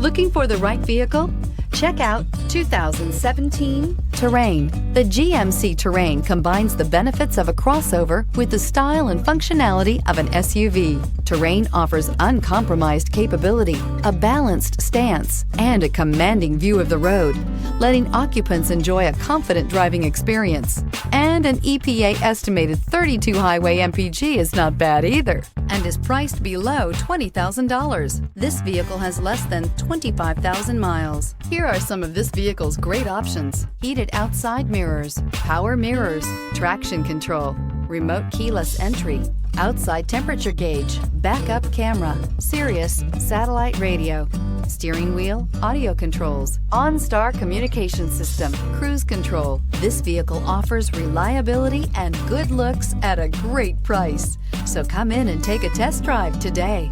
Looking for the right vehicle? Check out 2017 Terrain. The GMC Terrain combines the benefits of a crossover with the style and functionality of an SUV. Terrain offers uncompromised capability, a balanced stance, and a commanding view of the road, letting occupants enjoy a confident driving experience. And an EPA estimated 32 highway MPG is not bad either, and is priced below $20,000. This vehicle has less than 25,000 miles. Here are some of this vehicle's great options: heated outside mirrors, power mirrors, traction control, remote keyless entry, outside temperature gauge, backup camera, Sirius satellite radio, steering wheel audio controls, OnStar Communication System, cruise control. This vehicle offers reliability and good looks at a great price. So come in and take a test drive today.